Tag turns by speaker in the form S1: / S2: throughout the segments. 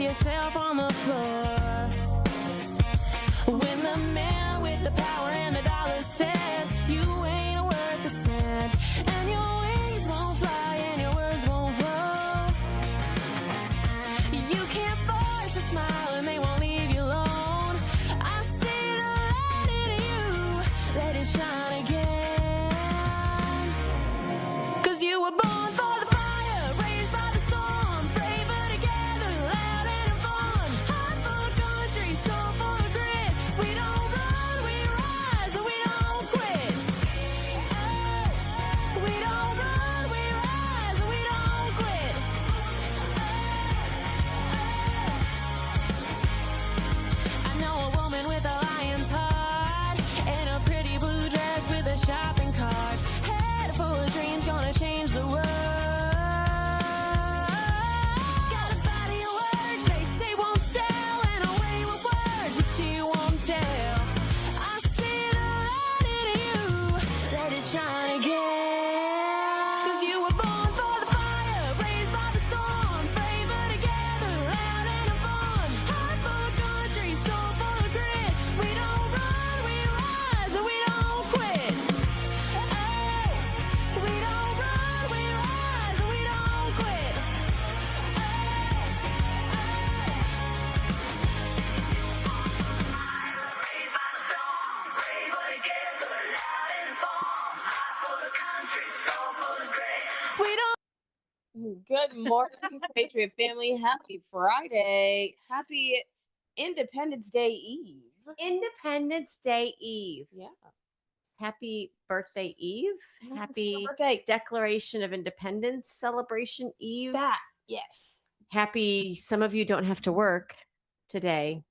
S1: yourself on the floor. When the man with the power and the dollar says you ain't worth a cent, and your wings won't fly and your words won't flow. You can't force a smile and they won't leave you alone. I see the light in you, let it shine again. 'Cause you were born for the fire, raised by the storm, braver together, loud and fun. Heart full of country, soul full of grit. We don't run, we rise, and we don't quit. Oh, we don't run, we rise, and we don't quit. I know a woman with a lion's heart and a pretty blue dress with a shopping cart. Head full of dreams, gonna change the world. Got a body of work they say won't sell, and a way with words that she won't tell. I see the light in you, let it shine again. 'Cause you were born for the fire, raised by the storm, braver together, loud and fun. Heart full of country, soul full of grit. We don't run, we rise, and we don't quit. Oh, we don't run, we rise, and we don't quit. We don't.
S2: Good morning, Patriot family. Happy Friday. Happy Independence Day Eve.
S3: Independence Day Eve.
S2: Yeah.
S3: Happy birthday Eve. Happy
S2: birthday.
S3: Declaration of Independence celebration Eve.
S2: That, yes.
S3: Happy some of you don't have to work today.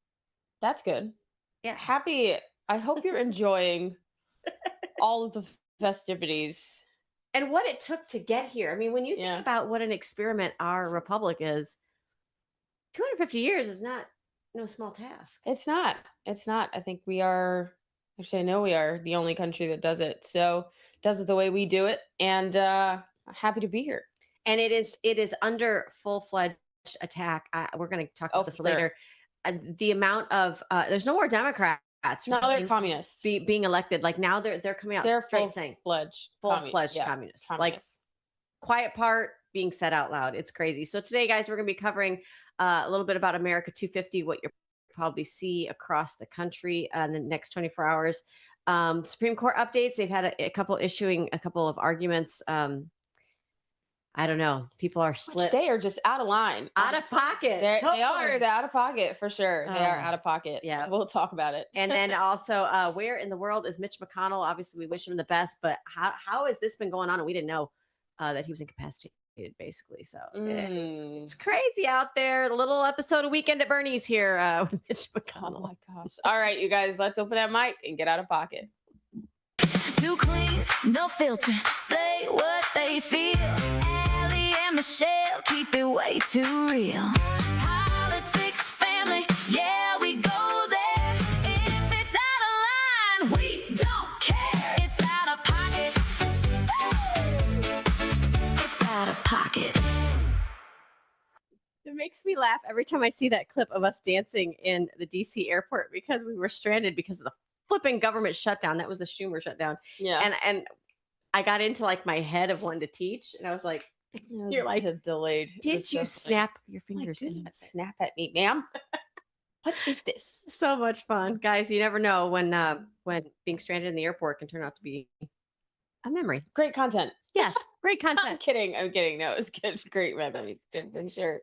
S2: That's good.
S3: Yeah.
S2: Happy. I hope you're enjoying all of the festivities.
S3: And what it took to get here. I mean, when you think
S2: Yeah.
S3: about what an experiment our republic is, 250 years is not no small task.
S2: It's not. It's not. I think we are, actually, I know we are the only country that does it. So, does it the way we do it. And happy to be here.
S3: And it is under full-fledged attack. We're going to talk about
S2: for
S3: this
S2: sure.
S3: later. The amount of there's no more Democrats
S2: No, they're
S3: being-
S2: communists.
S3: being elected. Like now they're coming out
S2: They're
S3: straight saying
S2: full-fledged
S3: full-fledged communists. Like quiet part being said out loud. It's crazy. So today, guys, we're going to be covering a little bit about America 250, what you'll probably see across the country in the next 24 hours. Supreme Court updates. They've had a couple issuing a couple of arguments. I don't know. People are split.
S2: They are just out of line.
S3: Out of pocket.
S2: They
S3: Hopefully.
S2: are. They're out of pocket for sure. They are
S3: Oh,
S2: out of pocket.
S3: yeah.
S2: We'll talk about it.
S3: And then also, where in the world is Mitch McConnell? Obviously, we wish him the best, but how has this been going on? And we didn't know that he was incapacitated, basically. So it's crazy out there. A little episode of Weekend at Bernie's here with Mitch
S2: Oh
S3: McConnell.
S2: my gosh. All right, you guys, let's open that mic and get out of pocket.
S4: Two queens, no filter, say what they feel. Allie and Michelle keep it way too real. Politics, family, yeah, we go there. If it's out of line, we don't care. It's out of pocket. It's out of pocket.
S3: It makes me laugh every time I see that clip of us dancing in the DC airport because we were stranded because of the flipping government shutdown. That was the Schumer shutdown.
S2: Yeah.
S3: And I got into like my head of wanting to teach, and I was like, you're like,
S2: delayed. It
S3: did
S2: was
S3: you
S2: so funny.
S3: snap your
S2: I'm like,
S3: fingers
S2: do
S3: in
S2: not
S3: it?
S2: snap at me, ma'am. What is this?
S3: So much fun, guys. You never know when being stranded in the airport can turn out to be a memory.
S2: Great content.
S3: Yes, great
S2: I'm
S3: content.
S2: kidding. I'm kidding. No, it was good. Great memories. Good for sure.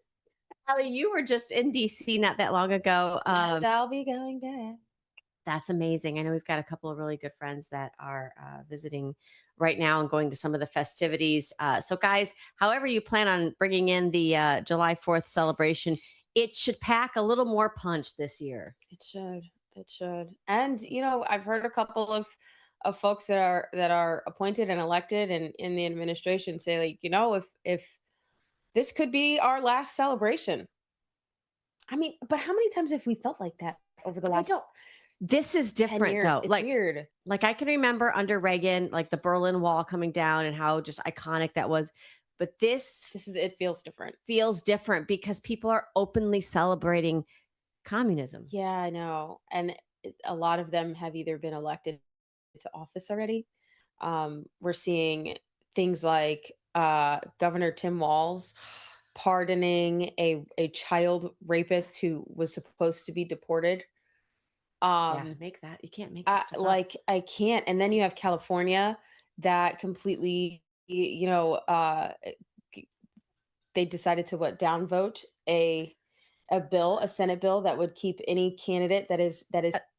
S3: Allie, you were just in DC not that long ago.
S2: And I'll be going back.
S3: That's amazing. I know we've got a couple of really good friends that are visiting right now and going to some of the festivities. So, guys, however you plan on bringing in the July 4th celebration, it should pack a little more punch this year.
S2: It should. It should. And I've heard a couple of folks that are appointed and elected and in the administration say, like, if this could be our last celebration. I mean, but how many times have we felt like that over the last?
S3: This is
S2: 10
S3: different
S2: years?
S3: though.
S2: It's
S3: Like
S2: weird.
S3: Like I can remember under Reagan, like the Berlin Wall coming down and how just iconic that was. But this
S2: it feels different.
S3: feels different because people are openly celebrating communism.
S2: Yeah, I know. And a lot of them have either been elected to office already. We're seeing things like Governor Tim Walz pardoning a child rapist who was supposed to be deported.
S3: Yeah, make that. You can't make that stuff up.
S2: Like I can't. And then you have California that completely, they decided to downvote a Senate bill that would keep any candidate that is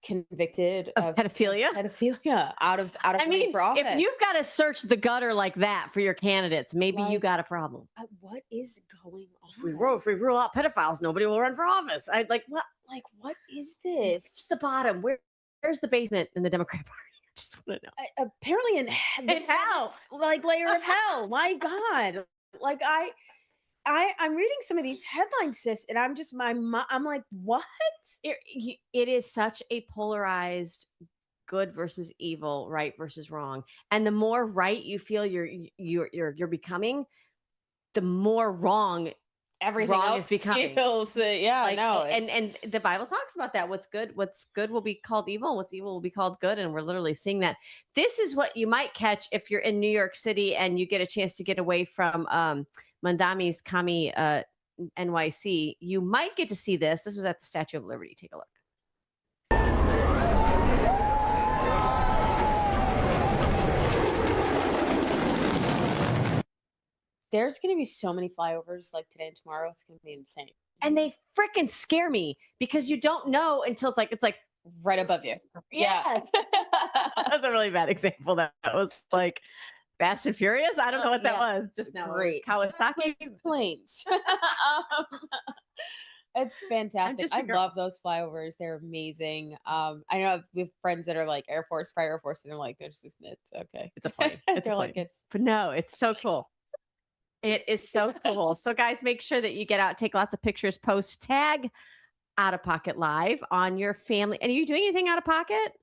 S2: convicted
S3: Of pedophilia?
S2: pedophilia out of
S3: I
S2: running
S3: mean,
S2: for office.
S3: if you've got to search the gutter like that for your candidates, maybe you
S2: Like,
S3: got a problem.
S2: what is going on?
S3: If we rule out pedophiles, nobody will run for office. I like what?
S2: Like, what is
S3: Where's
S2: this?
S3: the bottom? Where's the basement in the Democrat Party? I just want to know.
S2: Apparently in
S3: In hell.
S2: like layer of hell. My God. Like I'm reading some of these headlines, sis, and I'm just I'm like, what?
S3: It is such a polarized good versus evil, right versus wrong. And the more right you feel you're becoming, the more wrong
S2: Everything
S3: wrong
S2: else
S3: is becoming.
S2: feels, yeah,
S3: Like,
S2: no.
S3: and the Bible talks about that. What's good will be called evil, and what's evil will be called good. And we're literally seeing that. This is what you might catch if you're in New York City and you get a chance to get away from Mandami's Kami NYC. You might get to see this. This was at the Statue of Liberty. Take a look.
S2: There's going to be so many flyovers like today and tomorrow. It's going to be insane.
S3: And they freaking scare me because you don't know until it's like
S2: Right above you. Yeah.
S3: That's a really bad example. That was like Fast and Furious. I don't know what that was. Just now.
S2: Great.
S3: Kawasaki.
S2: Planes. It's fantastic. I
S3: figure-
S2: love those flyovers. They're amazing. I know we have friends that are like Air Force, prior Air Force, and they're like, it's okay.
S3: It's a plane. It's a
S2: They're like,
S3: plane.
S2: it's
S3: But no, it's so cool. It is so cool. So guys, make sure that you get out, take lots of pictures, post, tag Out of Pocket Live on your family. And are you doing anything out of pocket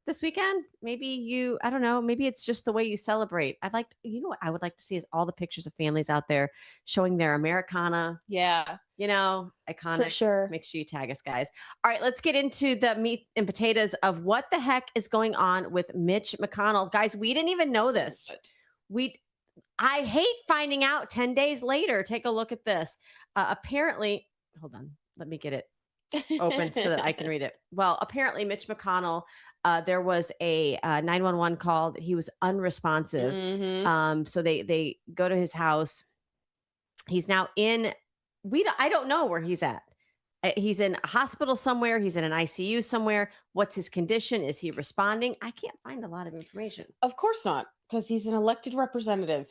S3: this weekend? Maybe I don't know, maybe it's just the way you celebrate. What I would like to see is all the pictures of families out there showing their Americana,
S2: yeah,
S3: iconic.
S2: for sure.
S3: Make sure you tag us, guys. All right, let's get into the meat and potatoes of what the heck is going on with Mitch McConnell. Guys, we didn't even know
S2: So
S3: this.
S2: good.
S3: I hate finding out 10 days later. Take a look at this. Apparently, hold on, let me get it open so that I can read it. Well, apparently Mitch McConnell, there was a 911 call that he was unresponsive.
S2: Mhm.
S3: So they go to his house. He's now I don't know where he's at. He's in a hospital somewhere. He's in an ICU somewhere. What's his condition? Is he responding? I can't find a lot of information.
S2: Of course not, because he's an elected representative,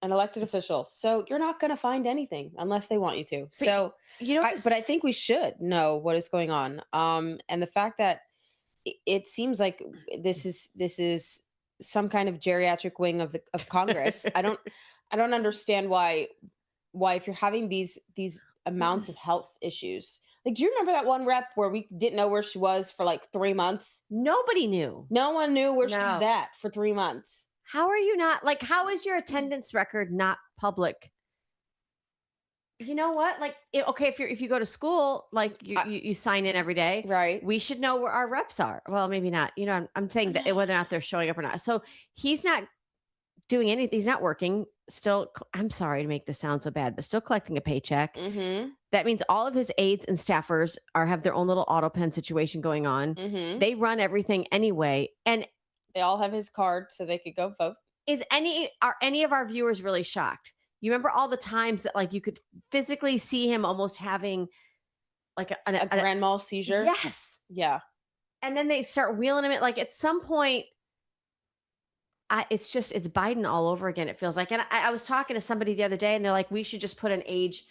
S2: an elected official. So you're not going to find anything unless they want you to. So, but I think we should know what is going on. And the fact that it seems like this is some kind of geriatric wing of Congress. I don't understand why if you're having these amounts of health issues. Like, do you remember that one rep where we didn't know where she was for like 3 months?
S3: Nobody knew.
S2: No one knew where she was
S3: No.
S2: at for 3 months.
S3: How are you not how is your attendance record not public? You know what? Like, if you go to school, like you sign in every day,
S2: Right.
S3: we should know where our reps are. Well, maybe not. I'm saying that whether or not they're showing up or not. So he's not doing anything. He's not working. Still, I'm sorry to make this sound so bad, but still collecting a paycheck.
S2: Mm-hmm.
S3: That means all of his aides and staffers have their own little auto pen situation going on.
S2: Mm-hmm.
S3: They run everything anyway, and
S2: They all have his card so they could go vote.
S3: are any of our viewers really shocked? You remember all the times that like you could physically see him almost having like
S2: A grand mal seizure.
S3: yes,
S2: Yeah.
S3: and then they start wheeling him. Like at some point, it's Biden all over again. It feels like, and I was talking to somebody the other day, and they're like, we should just put an age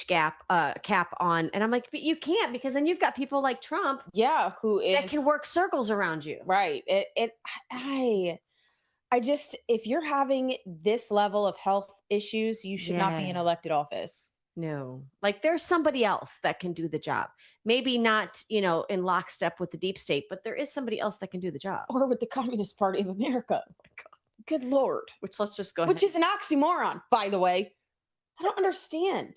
S3: cap on, and I'm like, but you can't, because then you've got people like Trump,
S2: Yeah. Who is
S3: that can work circles around you.
S2: right. I just, if you're having this level of health issues, you should not be in
S3: Yeah.
S2: elected office.
S3: No, like there's somebody else that can do the job. Maybe not, in lockstep with the deep state, but there is somebody else that can do the job.
S2: Or with the Communist Party of America. Good Lord.
S3: which let's just go ahead.
S2: Which is an oxymoron, by the way. I don't understand.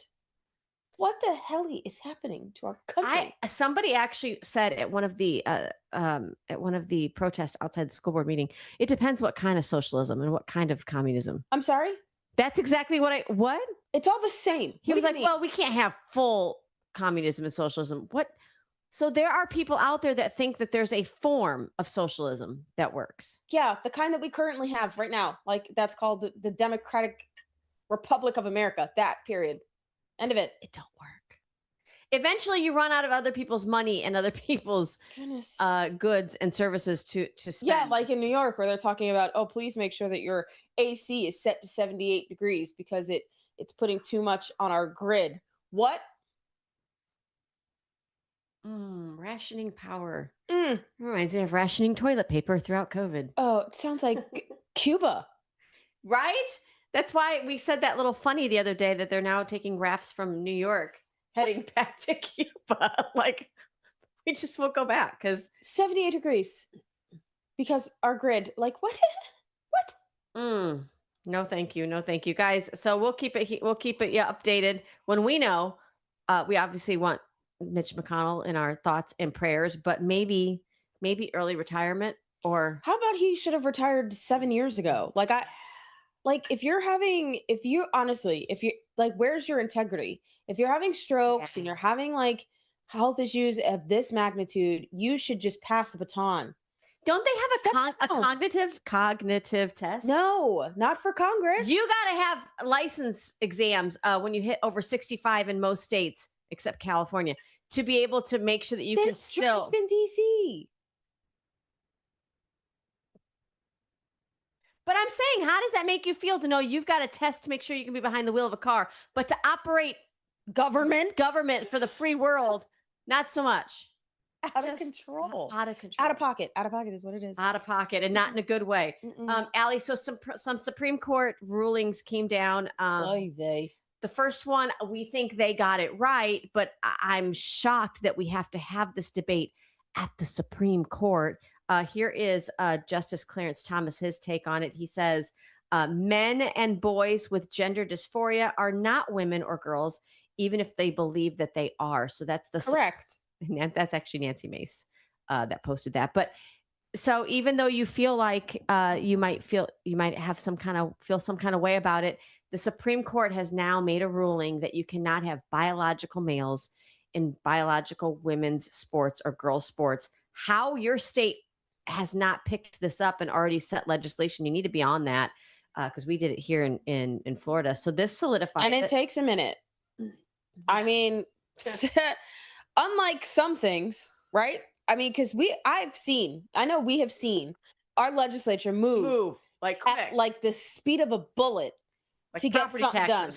S2: What the hell is happening to our country?
S3: Somebody actually said at one of the protests outside the school board meeting, it depends what kind of socialism and what kind of communism.
S2: I'm sorry?
S3: That's exactly what?
S2: It's all the same.
S3: He
S2: What
S3: was
S2: do you
S3: like,
S2: mean?
S3: well, we can't have full communism and socialism. What? So there are people out there that think that there's a form of socialism that works.
S2: Yeah, the kind that we currently have right now. Like, that's called the Democratic Republic of America. That, period. End of it.
S3: It don't work. Eventually, you run out of other people's money and other people's
S2: Goodness.
S3: goods and services to spend.
S2: Yeah, like in New York, where they're talking about, oh, please make sure that your AC is set to 78 degrees because it's putting too much on our grid. What?
S3: Rationing power.
S2: Mm.
S3: Reminds me of rationing toilet paper throughout COVID.
S2: Oh, it sounds like Cuba.
S3: Right? That's why we said that little funny the other day that they're now taking rafts from New York heading back to Cuba. Like, we just won't go back because
S2: 78 degrees because our grid, like, what? What?
S3: No, thank you. No, thank you, guys. So we'll keep it updated when we know. We obviously want Mitch McConnell in our thoughts and prayers, but maybe early retirement, or
S2: How about he should have retired 7 years ago? Like, if you like, where's your integrity? If you're having strokes and you're having like health issues of this magnitude, you should just pass the baton.
S3: don't they have a
S2: Step
S3: cognitive test?
S2: No, not for Congress.
S3: You got to have license exams when you hit over 65 in most states, except California, to be able to make sure that you can still.
S2: in DC.
S3: But I'm saying, how does that make you feel to know you've got a test to make sure you can be behind the wheel of a car, but to operate government for the free world, not so much.
S2: Out of control.
S3: Out of control.
S2: Out of pocket. Out of pocket is what it is.
S3: Out of pocket, and not in a good way. Allie, so some Supreme Court rulings came down. The first one, we think they got it right, but I'm shocked that we have to have this debate at the Supreme Court. Here is Justice Clarence Thomas, his take on it. He says, men and boys with gender dysphoria are not women or girls, even if they believe that they are. So that's
S2: correct.
S3: That's actually Nancy Mace that posted that. But so even though you feel like you might have some kind of way about it, the Supreme Court has now made a ruling that you cannot have biological males in biological women's sports or girls' sports. How your state has not picked this up and already set legislation, you need to be on that because we did it here in Florida. So this solidifies
S2: and it takes a minute. I mean, unlike some things, right? I mean, because we have seen our legislature move
S3: like
S2: at like the speed of a bullet
S3: like
S2: to get something done.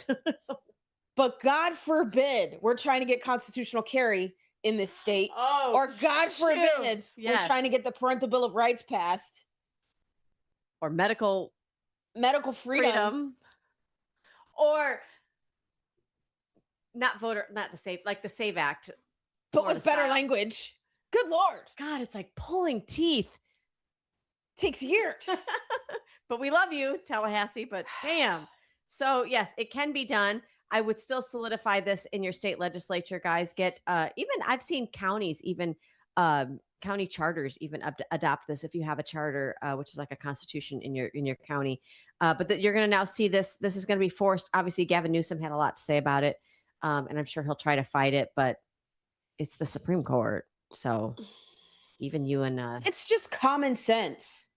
S2: But God forbid we're trying to get constitutional carry in this state.
S3: Oh,
S2: or God forbid we're trying to get the Parental Bill of Rights passed.
S3: Or medical
S2: freedom.
S3: Or the SAVE Act.
S2: But with better language. Good Lord.
S3: God, it's like pulling teeth.
S2: Takes years.
S3: But we love you, Tallahassee, but damn. So yes, it can be done. I would still solidify this in your state legislature, guys. Get even I've seen counties, even county charters, even adopt this if you have a charter, which is like a constitution in your county. But you're going to now see this. This is going to be forced. Obviously, Gavin Newsom had a lot to say about it, and I'm sure he'll try to fight it. But it's the Supreme Court, so even you and
S2: it's just common sense.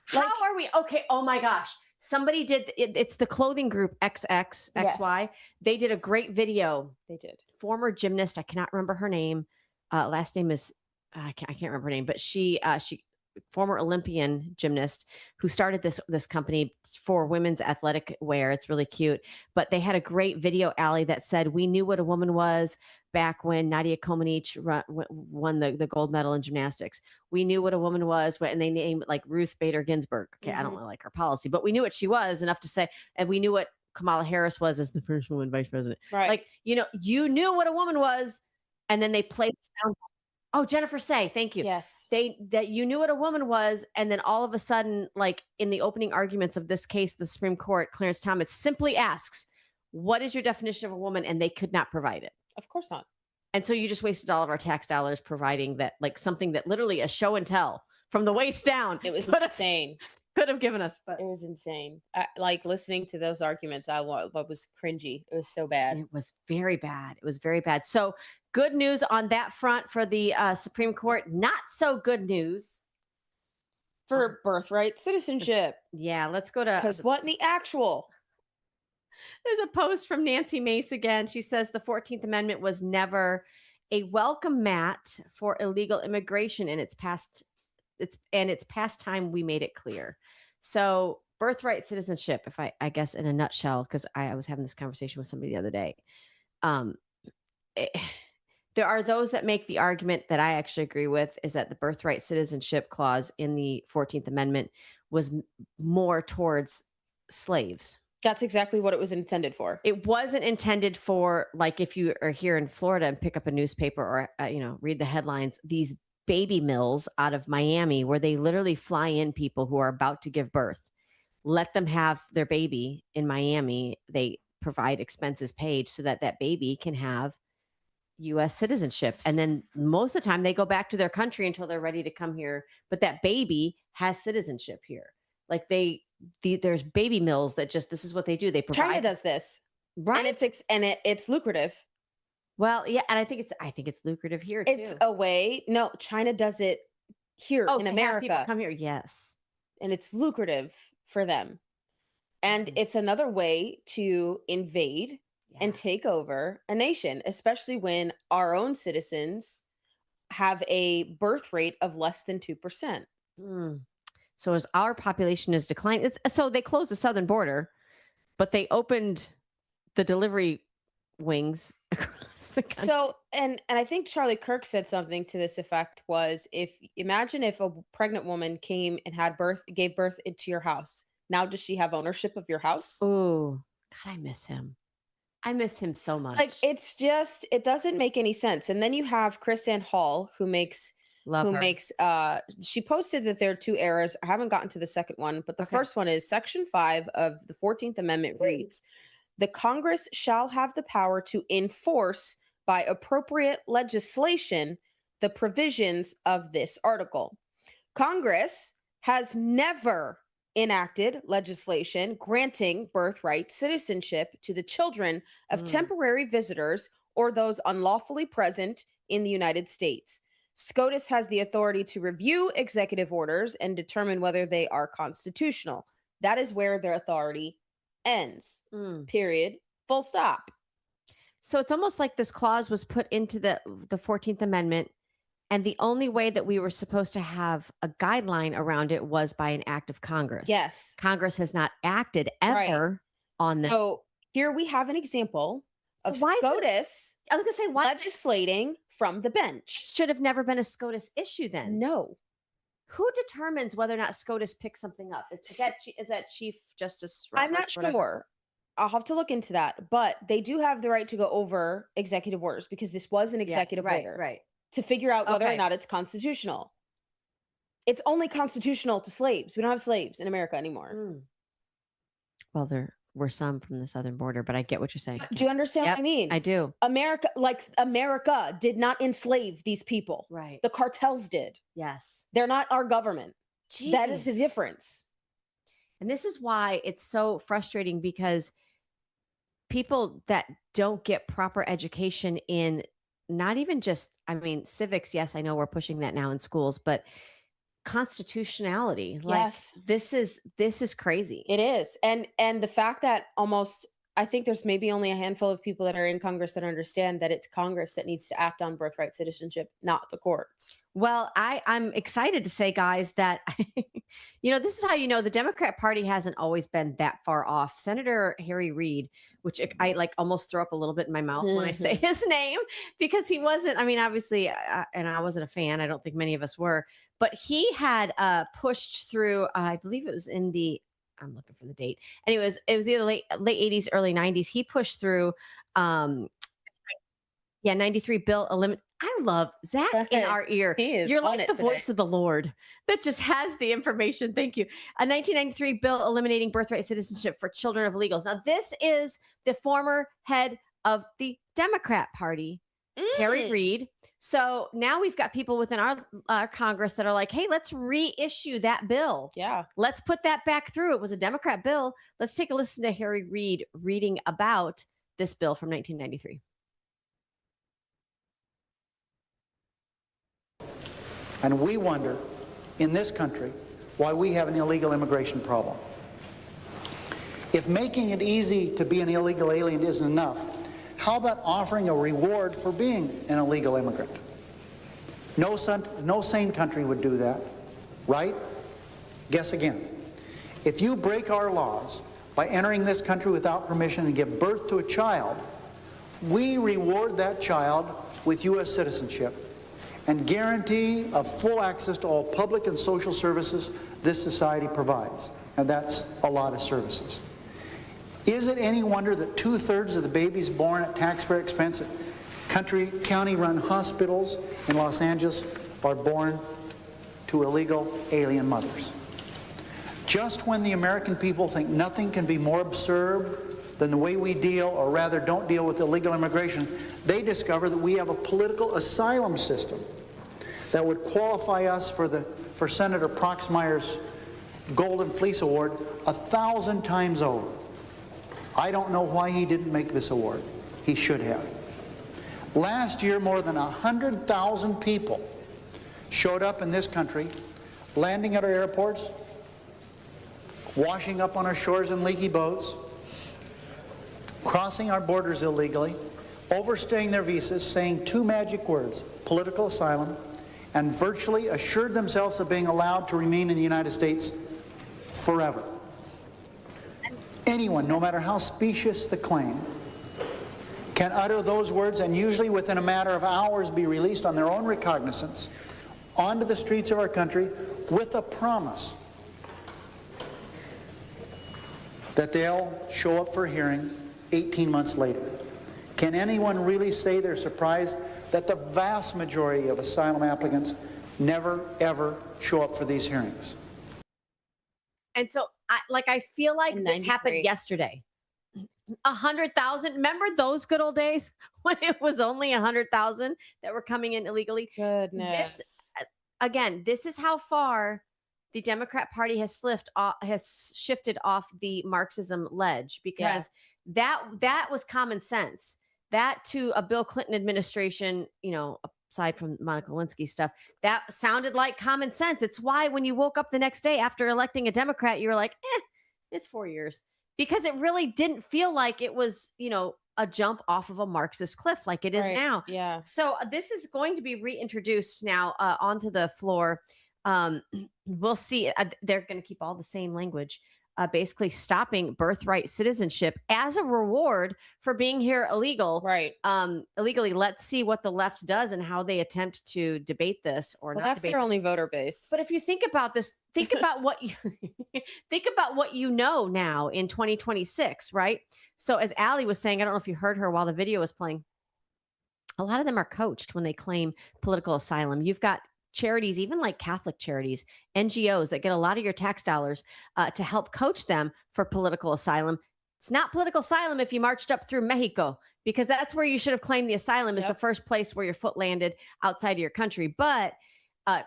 S3: How are we? Okay. Oh my gosh. Somebody did it's the clothing group XXXY.
S2: Yes.
S3: They did a great video.
S2: They did.
S3: Former gymnast, I cannot remember her name. Last name is I can't remember her name, but she former Olympian gymnast who started this company for women's athletic wear. It's really cute. But they had a great video, Allie, that said we knew what a woman was back when Nadia Comaneci won the gold medal in gymnastics. We knew what a woman was, and they named like Ruth Bader Ginsburg. Okay, I don't really like her policy, but we knew what she was enough to say, and we knew what Kamala Harris was as the first woman vice president.
S2: Right.
S3: Like, you knew what a woman was, and then they played the sound. Oh, Jennifer Say, thank you.
S2: Yes.
S3: That you knew what a woman was, and then all of a sudden, like in the opening arguments of this case, the Supreme Court, Clarence Thomas simply asks, "What is your definition of a woman?" And they could not provide it.
S2: Of course not.
S3: And so you just wasted all of our tax dollars providing that, like something that literally a show and tell from the waist down.
S2: It was
S3: could have-
S2: insane.
S3: Could have given us, but
S2: It was insane. Like listening to those arguments, I was cringy. It was so bad.
S3: it was very bad. It was very bad. So good news on that front for the Supreme Court. Not so good news.
S2: For birthright citizenship.
S3: Yeah, let's go to
S2: Because what in the actual?
S3: There's a post from Nancy Mace again. She says the 14th Amendment was never a welcome mat for illegal immigration in its past. It's past time we made it clear. So birthright citizenship, if I guess in a nutshell, because I was having this conversation with somebody the other day. There are those that make the argument that I actually agree with, is that the birthright citizenship clause in the 14th Amendment was more towards slaves.
S2: That's exactly what it was intended for.
S3: It wasn't intended for, like, if you are here in Florida and pick up a newspaper or, read the headlines, these baby mills out of Miami where they literally fly in people who are about to give birth, let them have their baby in Miami. They provide expenses paid so that that baby can have U.S. citizenship. And then most of the time they go back to their country until they're ready to come here. But that baby has citizenship here. Like there's baby mills that this is what they do. They provide.
S2: China does this.
S3: Right.
S2: And it's lucrative.
S3: Well, yeah. And I think it's lucrative here too.
S2: It's a way. No, China does it here in
S3: to have
S2: America.
S3: people come here. Yes.
S2: And it's lucrative for them. And it's another way to invade and take over a nation, especially when our own citizens have a birth rate of less than 2%.
S3: So as our population is declining, so they closed the southern border, but they opened the delivery wings across the country.
S2: So, and I think Charlie Kirk said something to this effect was, imagine if a pregnant woman came and gave birth into your house. Now, does she have ownership of your house?
S3: Oh, God, I miss him. I miss him so much.
S2: Like, it doesn't make any sense. And then you have Chrisanne Hall, who makes, she posted that there are two errors. I haven't gotten to the second one, but the first one is Section 5 of the 14th Amendment reads, the Congress shall have the power to enforce by appropriate legislation the provisions of this article. Congress has never enacted legislation granting birthright citizenship to the children of temporary visitors or those unlawfully present in the United States. SCOTUS has the authority to review executive orders and determine whether they are constitutional. That is where their authority ends. Period. Full stop.
S3: So it's almost like this clause was put into the 14th Amendment, and the only way that we were supposed to have a guideline around it was by an act of Congress.
S2: Yes.
S3: Congress has not acted ever on this.
S2: So here we have an example of SCOTUS legislating from the bench.
S3: Should have never been a SCOTUS issue then.
S2: No.
S3: Who determines whether or not SCOTUS picks something up? Is that Chief Justice Roberts?
S2: I'm not sure. I'll have to look into that. But they do have the right to go over executive orders because this was an executive order.
S3: Right.
S2: To figure out whether or not it's constitutional. It's only constitutional to slaves. We don't have slaves in America anymore.
S3: Well, there were some from the southern border, but I get what you're saying.
S2: Do you understand what I mean?
S3: I do.
S2: America did not enslave these people.
S3: Right.
S2: The cartels did.
S3: Yes.
S2: They're not our government.
S3: Jeez.
S2: That is the difference.
S3: And this is why it's so frustrating, because people that don't get proper education in not even just, civics. Yes, I know we're pushing that now in schools, but constitutionality.
S2: Yes.
S3: Like, this is crazy.
S2: It is. And the fact that I think there's maybe only a handful of people that are in Congress that understand that it's Congress that needs to act on birthright citizenship, not the courts.
S3: Well, I'm excited to say, guys, that, this is how you know the Democrat Party hasn't always been that far off. Senator Harry Reid, which I almost throw up a little bit in my mouth when I say his name, because he wasn't, obviously, and I wasn't a fan. I don't think many of us were, but he had pushed through, I believe it was I'm looking for the date. Anyways, it was either late 80s, early 90s. He pushed through, 93 bill I love Zach in our ear.
S2: He is
S3: You're
S2: on
S3: like
S2: it
S3: the
S2: today.
S3: voice of the Lord that just has the information. Thank you. A 1993 bill eliminating birthright citizenship for children of illegals. Now, this is the former head of the Democrat Party, Harry
S2: Mm.
S3: Reid. So now we've got people within our Congress that are like, hey, let's reissue that bill.
S2: Yeah.
S3: Let's put that back through. It was a Democrat bill. Let's take a listen to Harry Reid reading about this bill from 1993.
S5: And we wonder, in this country, why we have an illegal immigration problem. If making it easy to be an illegal alien isn't enough, how about offering a reward for being an illegal immigrant? No sane country would do that, right? Guess again. If you break our laws by entering this country without permission and give birth to a child, we reward that child with U.S. citizenship and guarantee of full access to all public and social services this society provides. And that's a lot of services. Is it any wonder that 2/3 of the babies born at taxpayer expense at county-run hospitals in Los Angeles are born to illegal alien mothers? Just when the American people think nothing can be more absurd than the way we deal, or rather don't deal, with illegal immigration, they discover that we have a political asylum system that would qualify us for Senator Proxmire's Golden Fleece Award 1,000 times over. I don't know why he didn't make this award. He should have. Last year, more than 100,000 people showed up in this country, landing at our airports, washing up on our shores in leaky boats, crossing our borders illegally, overstaying their visas, saying two magic words, political asylum, and virtually assured themselves of being allowed to remain in the United States forever. Anyone, no matter how specious the claim, can utter those words and usually within a matter of hours be released on their own recognizance onto the streets of our country with a promise that they'll show up for a hearing 18 months later. Can anyone really say they're surprised that the vast majority of asylum applicants never, ever show up for these hearings?
S3: And so, I feel like
S2: In
S3: this happened
S2: 93.
S3: yesterday. 100,000. Remember those good old days when it was only 100,000 that were coming in illegally?
S2: Goodness.
S3: Again, this is how far the Democrat Party has shifted off the Marxism ledge, because that was common sense. That, to a Bill Clinton administration, aside from Monica Lewinsky stuff, that sounded like common sense. It's why when you woke up the next day after electing a Democrat, you were like, it's 4 years. Because it really didn't feel like it was, a jump off of a Marxist cliff like it is
S2: Right.
S3: now.
S2: Yeah.
S3: So this is going to be reintroduced now onto the floor. We'll see. They're going to keep all the same language, basically stopping birthright citizenship as a reward for being here illegally. Let's see what the left does and how they attempt to debate this or
S2: Well,
S3: not.
S2: that's
S3: debate
S2: their
S3: this.
S2: only voter base.
S3: But if you think about this, think about what you think about what you know now in 2026, right? So as Allie was saying, I don't know if you heard her while the video was playing, a lot of them are coached when they claim political asylum. You've got charities, even like Catholic charities, NGOs that get a lot of your tax dollars to help coach them for political asylum. It's not political asylum if you marched up through Mexico, because that's where you should have claimed the asylum, is the first place where your foot landed outside of your country. But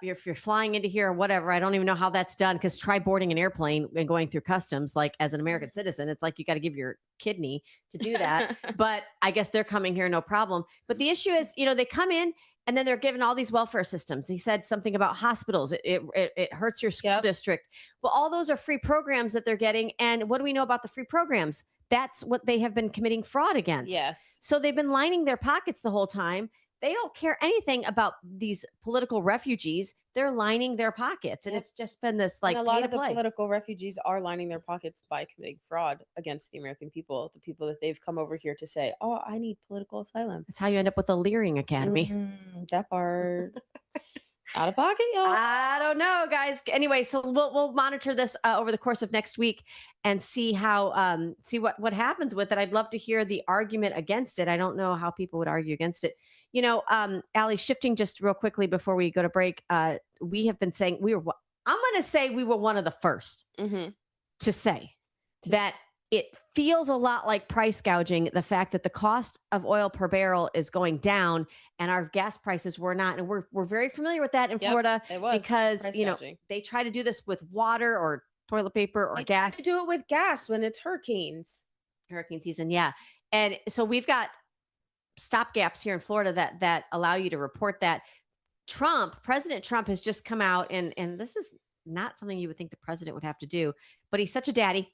S3: if you're flying into here or whatever, I don't even know how that's done, because try boarding an airplane and going through customs, like as an American citizen, it's like you got to give your kidney to do that. But I guess they're coming here, no problem. But the issue is, they come in and then they're given all these welfare systems. He said something about hospitals. It hurts your school district. Well, all those are free programs that they're getting. And what do we know about the free programs? That's what they have been committing fraud against.
S2: Yes.
S3: So they've been lining their pockets the whole time. They don't care anything about these political refugees. They're lining their pockets. And it's just been this like
S2: and a lot
S3: pay to
S2: of the
S3: play.
S2: political refugees are lining their pockets by committing fraud against the American people, the people that they've come over here to say, oh, I need political asylum.
S3: That's how you end up with a Leering Academy.
S2: That part. Out of pocket, y'all.
S3: I don't know, guys. Anyway, so we'll monitor this over the course of next week and see how see what happens with it. I'd love to hear the argument against it. I don't know how people would argue against it. You know, Allie, shifting just real quickly before we go to break, we have been saying I'm going to say we were one of the first to say that it feels a lot like price gouging, the fact that the cost of oil per barrel is going down and our gas prices were not. And we're very familiar with that in Florida
S2: it was
S3: because,
S2: price
S3: you know,
S2: gouging.
S3: they try to do this with water or toilet paper or
S2: They
S3: gas.
S2: try to do it with gas when it's hurricane
S3: Season. Yeah. And so we've got stopgaps here in Florida that allow you to report that. President Trump has just come out and this is not something you would think the president would have to do, but he's such a daddy.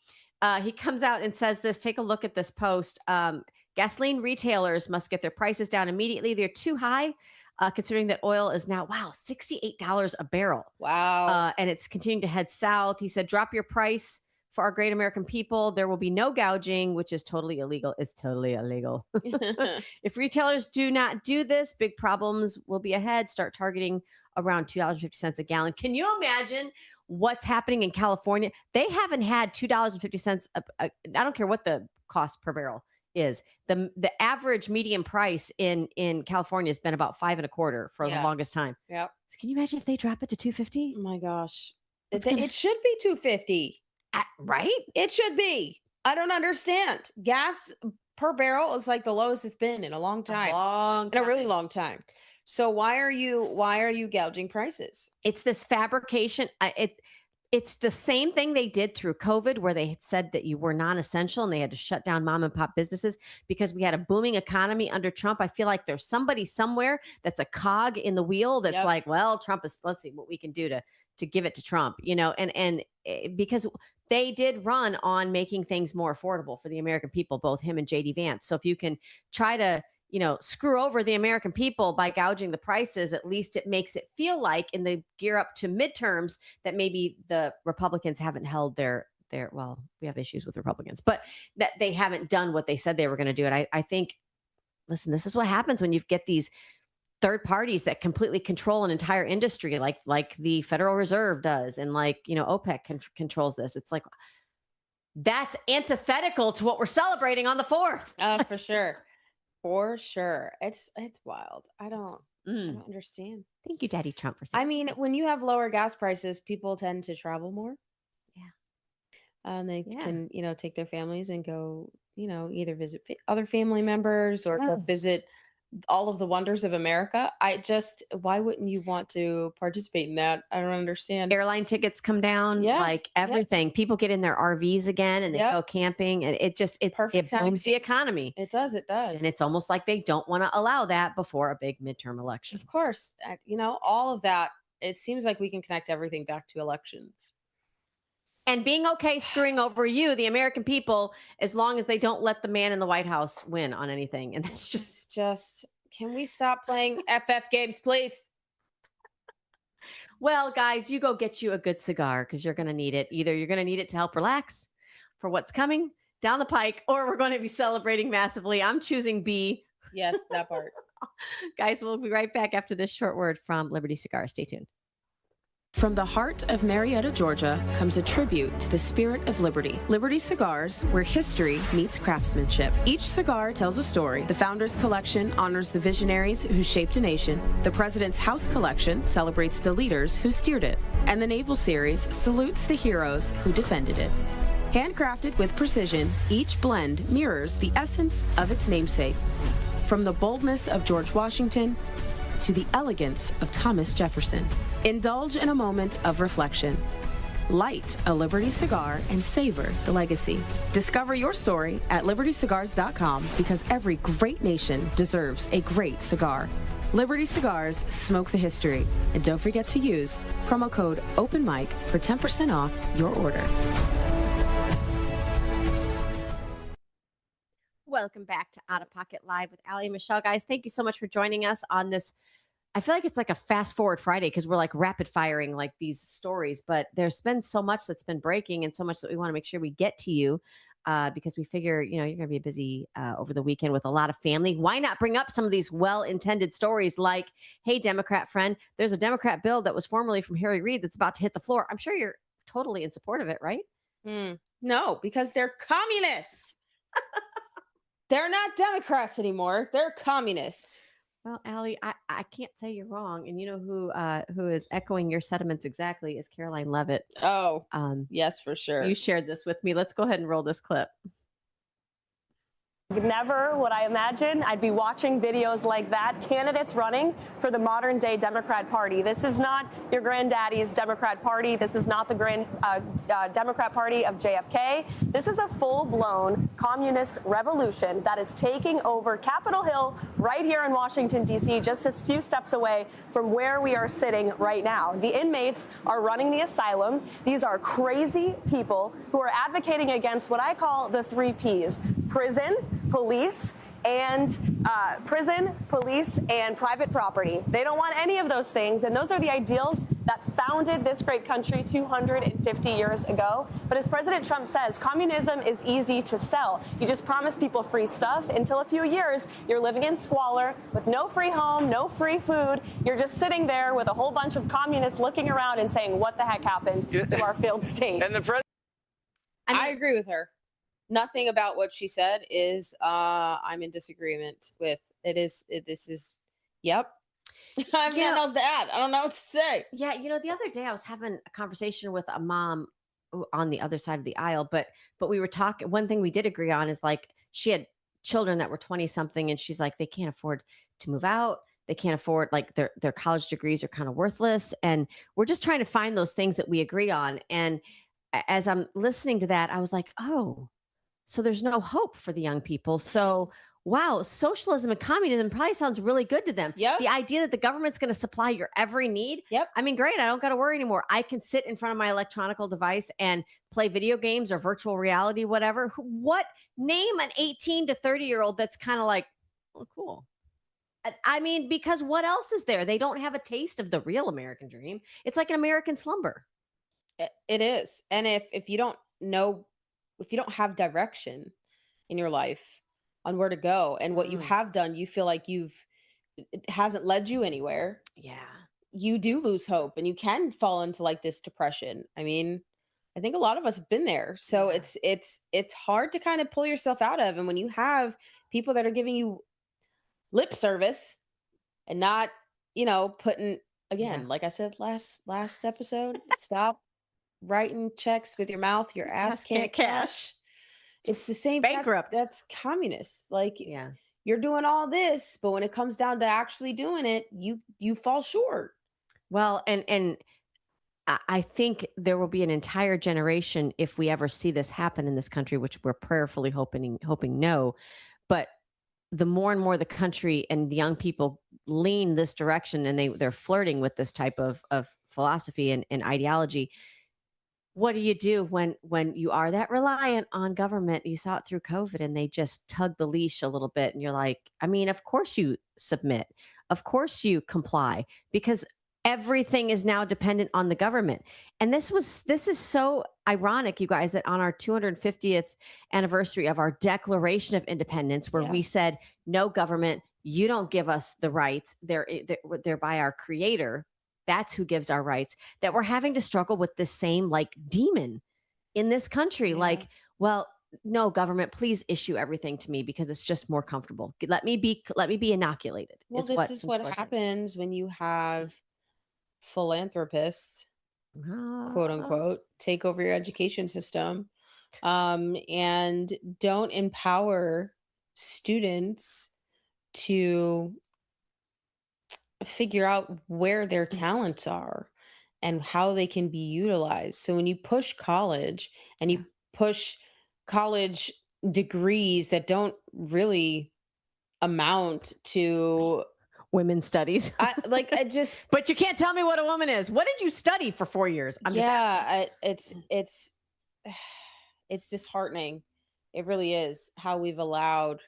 S3: He comes out and says this. Take a look at this post. Gasoline retailers must get their prices down immediately. They're too high, considering that oil is now, $68 a barrel.
S2: Wow.
S3: And it's continuing to head south. He said, drop your price for our great American people. There will be no gouging, which is totally illegal. It's totally illegal. If retailers do not do this, big problems will be ahead. Start targeting around $2.50 a gallon. Can you imagine what's happening in California? They haven't had $2.50. I don't care what the cost per barrel is. The average median price in California has been about $5.25 for the longest time.
S2: Yep.
S3: So can you imagine if they drop it to $2.50?
S2: Oh my gosh. It should be $2.50.
S3: Right?
S2: It should be. I don't understand. Gas per barrel is like the lowest it's been in a long time. In a really long time. So why are you gouging prices?
S3: It's this fabrication. It's the same thing they did through COVID, where they had said that you were non-essential and they had to shut down mom and pop businesses because we had a booming economy under Trump. I feel like there's somebody somewhere that's a cog in the wheel that's like, well, Trump is, let's see what we can do to give it to Trump, you know, and because they did run on making things more affordable for the American people, both him and JD Vance. So if you can try to, you know, screw over the American people by gouging the prices, at least it makes it feel like in the gear up to midterms that maybe the Republicans haven't held their, well, we have issues with Republicans, but that they haven't done what they said they were going to do. And I think, listen, this is what happens when you get these third parties that completely control an entire industry, like the Federal Reserve does. And like, you know, OPEC controls this. It's like, that's antithetical to what we're celebrating on the 4th.
S2: For sure. For sure. It's wild. I don't understand.
S3: Thank you, Daddy Trump, for saying.
S2: I mean, when you have lower gas prices, people tend to travel more.
S3: Yeah.
S2: And they can, you know, take their families and go, you know, either visit other family members or go visit all of the wonders of America. Why wouldn't you want to participate in that? I don't understand.
S3: Airline tickets come down, like everything. People get in their RVs again and they go camping, and it booms the economy.
S2: It does.
S3: And it's almost like they don't want to allow that before a big midterm election.
S2: Of course. You know, all of that, it seems like we can connect everything back to elections.
S3: And being okay screwing over you, the American people, as long as they don't let the man in the White House win on anything. And that's
S2: just can we stop playing FF games, please?
S3: Well, guys, you go get you a good cigar because you're going to need it. Either you're going to need it to help relax for what's coming down the pike, or we're going to be celebrating massively. I'm choosing B.
S2: Yes, that part.
S3: Guys, we'll be right back after this short word from Liberty Cigar. Stay tuned.
S6: From the heart of Marietta, Georgia, comes a tribute to the spirit of liberty. Liberty Cigars, where history meets craftsmanship. Each cigar tells a story. The Founders Collection honors the visionaries who shaped a nation. The President's House Collection celebrates the leaders who steered it. And the Naval Series salutes the heroes who defended it. Handcrafted with precision, each blend mirrors the essence of its namesake. From the boldness of George Washington to the elegance of Thomas Jefferson. Indulge in a moment of reflection. Light a Liberty cigar and savor the legacy. Discover your story at libertycigars.com, because every great nation deserves a great cigar. Liberty Cigars, smoke the history. And don't forget to use promo code OPENMIC for 10% off your order.
S3: Welcome back to Out of Pocket Live with Allie and Michelle. Guys, thank you so much for joining us on this. I feel like it's like a fast forward Friday because we're like rapid firing like these stories, but there's been so much that's been breaking and so much that we want to make sure we get to you. because we figure, you're going to be busy over the weekend with a lot of family. Why not bring up some of these well-intended stories like, hey, Democrat friend, there's a Democrat bill that was formerly from Harry Reid that's about to hit the floor. I'm sure you're totally in support of it, right?
S2: No, because they're communists. They're not Democrats anymore. They're communists.
S3: Well, Allie, I can't say you're wrong. And you know who is echoing your sentiments exactly is Caroline Levitt.
S2: Oh, yes, for sure.
S3: You shared this with me. Let's go ahead and roll this clip.
S7: Never would I imagine I'd be watching videos like that. Candidates running for the modern day Democrat Party. This is not your granddaddy's Democrat Party. This is not the Democrat Party of JFK. This is a full-blown communist revolution that is taking over Capitol Hill right here in Washington, D.C., just a few steps away from where we are sitting right now. The inmates are running the asylum. These are crazy people who are advocating against what I call the 3 Ps: prison, police, and private property. They don't want any of those things, and those are the ideals that founded this great country 250 years ago. But as President Trump says, communism is easy to sell. You just promise people free stuff. Until a few years, you're living in squalor with no free home, no free food. You're just sitting there with a whole bunch of communists looking around and saying, what the heck happened to our failed state?
S8: And the
S2: I agree with her. Nothing about what she said is I'm in disagreement with. This is yep. I have nothing else to add. I don't know what to say.
S3: Yeah, the other day I was having a conversation with a mom on the other side of the aisle, but we were talking. One thing we did agree on is like she had children that were 20 something, and she's like, they can't afford to move out. They can't afford, like, their college degrees are kind of worthless, and we're just trying to find those things that we agree on. And as I'm listening to that, I was like, oh. So there's no hope for the young people. So, wow, socialism and communism probably sounds really good to them.
S2: Yep.
S3: The idea that the government's going to supply your every need.
S2: Yep.
S3: I mean, great. I don't got to worry anymore. I can sit in front of my electronic device and play video games or virtual reality, whatever. What? Name an 18 to 30-year-old that's kind of like, oh, cool. I mean, because what else is there? They don't have a taste of the real American dream. It's like an American slumber.
S2: It is. And if you don't know, if you don't have direction in your life on where to go and what you have done, you feel like it hasn't led you anywhere.
S3: Yeah.
S2: You do lose hope, and you can fall into like this depression. I mean, I think a lot of us have been there. So it's hard to kind of pull yourself out of. And when you have people that are giving you lip service and not, putting, again, like I said last episode, stop writing checks with your mouth, your ass can't cash. It's the same.
S3: Bankrupt.
S2: That's communist. Like, you're doing all this, but when it comes down to actually doing it, you fall short.
S3: Well, and I think there will be an entire generation, if we ever see this happen in this country, which we're prayerfully hoping no, but the more and more the country and the young people lean this direction, and they're flirting with this type of philosophy and ideology. What do you do when you are that reliant on government? You saw it through COVID, and they just tug the leash a little bit, and you're like, I mean, of course you submit, of course you comply, because everything is now dependent on the government. And this is so ironic, you guys, that on our 250th anniversary of our Declaration of Independence, where we said, no government, you don't give us the rights. They're by our creator. That's who gives our rights, that we're having to struggle with this same like demon in this country. Yeah. Like, well, no, government, please issue everything to me because it's just more comfortable. Let me be inoculated.
S2: Well, this is what happens when you have philanthropists, quote unquote, take over your education system, and don't empower students to figure out where their talents are and how they can be utilized. So when you push college and you push college degrees that don't really amount to
S3: women's studies,
S2: but
S3: you can't tell me what a woman is. What did you study for 4 years?
S2: It's disheartening. It really is how we've allowed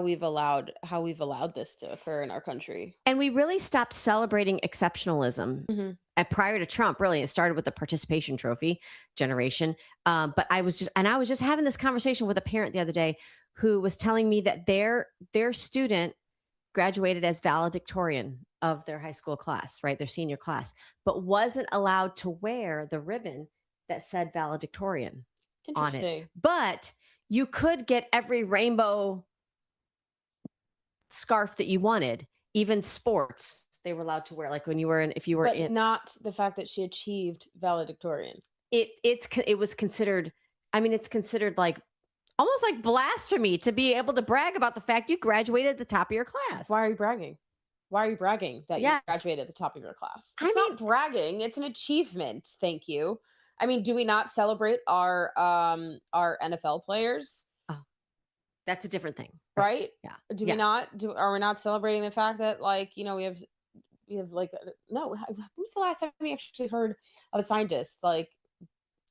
S2: we've allowed this to occur in our country.
S3: And we really stopped celebrating exceptionalism. Prior to Trump, really, it started with the participation trophy generation. But I was just having this conversation with a parent the other day who was telling me that their student graduated as valedictorian of their high school class, right? Their senior class, but wasn't allowed to wear the ribbon that said valedictorian on it. But you could get every rainbow scarf that you wanted, even sports they were allowed to wear, like when you were in, if you were
S2: But
S3: in,
S2: not the fact that she achieved valedictorian.
S3: it was considered, I mean, it's considered like almost like blasphemy to be able to brag about the fact you graduated at the top of your class.
S2: Why are you bragging? Why are you bragging that
S3: Yes.
S2: you graduated at the top of your class?
S3: I
S2: It's
S3: mean-
S2: not bragging, it's an achievement. Thank you. I mean, do we not celebrate our NFL players?
S3: That's a different thing,
S2: Right?
S3: Yeah.
S2: Do
S3: Yeah.
S2: we not are we not celebrating the fact that, like, you know, we have like no, who's the last time we actually heard of a scientist like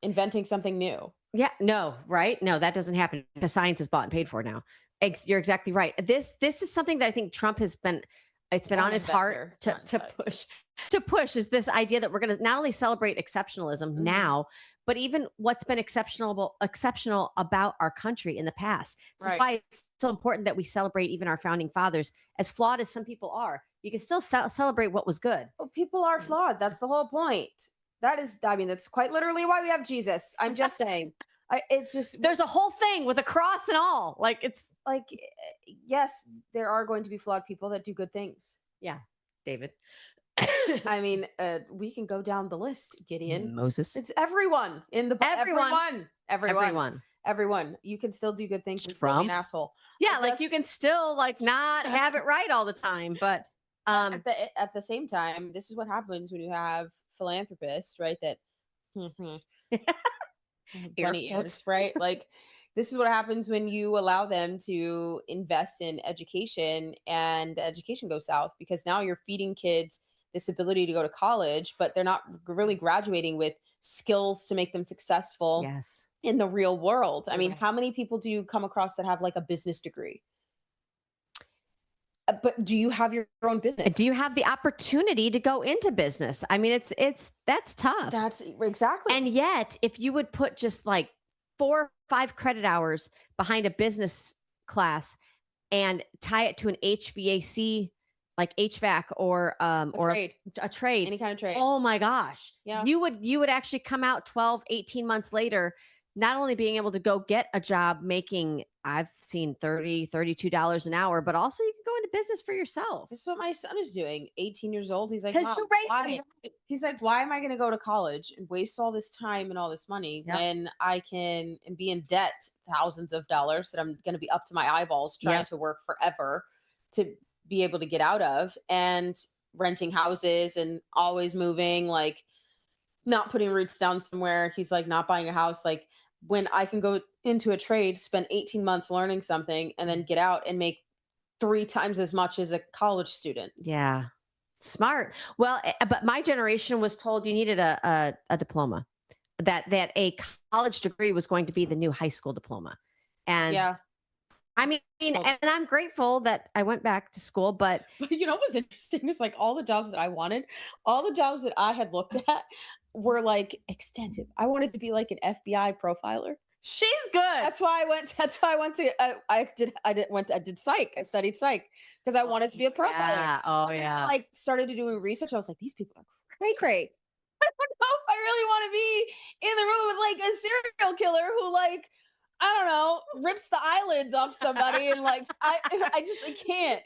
S2: inventing something new?
S3: Yeah, no, right? No, that doesn't happen because science is bought and paid for now. You're exactly right. This is something that I think Trump has been, it's been on his heart to push is this idea that we're going to not only celebrate exceptionalism now, but even what's been exceptional about our country in the past. This is why it's so important that we celebrate even our founding fathers, as flawed as some people are. You can still celebrate what was good.
S2: Well, people are flawed. That's the whole point. That is, I mean, that's quite literally why we have Jesus. I'm just saying. It's just,
S3: There's a whole thing with a cross and all. Like, it's
S2: like, yes, there are going to be flawed people that do good things.
S3: Yeah, David.
S2: I mean, we can go down the list, Gideon.
S3: Moses.
S2: It's everyone in the everyone. You can still do good things and still be an asshole.
S3: Yeah, like you can still like not have it right all the time, but
S2: at the same time, this is what happens when you have philanthropists, right? That bunny ears, right? Like, this is what happens when you allow them to invest in education and the education goes south, because now you're feeding kids this ability to go to college, but they're not really graduating with skills to make them successful in the real world. I mean, how many people do you come across that have like a business degree? But do you have your own business?
S3: Do you have the opportunity to go into business? I mean, that's tough.
S2: That's exactly.
S3: And yet, if you would put just like 4 or 5 credit hours behind a business class and tie it to an HVAC, like HVAC or a trade,
S2: any kind of trade.
S3: Oh my gosh.
S2: Yeah.
S3: You would actually come out 12, 18 months later, not only being able to go get a job making, I've seen $30, $32 an hour, but also you can go into business for yourself.
S2: This is what my son is doing. 18 years old. He's like,
S3: Because
S2: Mom,
S3: you're right.
S2: why? He's like, why am I going to go to college and waste all this time and all this money when I can be in debt thousands of dollars that I'm going to be up to my eyeballs trying to work forever to be able to get out of, and renting houses and always moving, like not putting roots down somewhere. He's like, not buying a house. Like, when I can go into a trade, spend 18 months learning something, and then get out and make 3 times as much as a college student.
S3: Yeah. Smart. Well, but my generation was told you needed a diploma, that a college degree was going to be the new high school diploma. And I mean, and I'm grateful that I went back to school, but
S2: you know what's interesting is like all the jobs that I wanted, all the jobs that I had looked at were like extensive. I wanted to be like an FBI profiler.
S3: She's good.
S2: That's why I went to I did psych. I studied psych because I wanted to be a profiler.
S3: Yeah. Oh yeah.
S2: Like started doing research. I was like, these people are cray. I don't know if I really want to be in the room with like a serial killer who, like, I don't know, rips the eyelids off somebody and like I can't.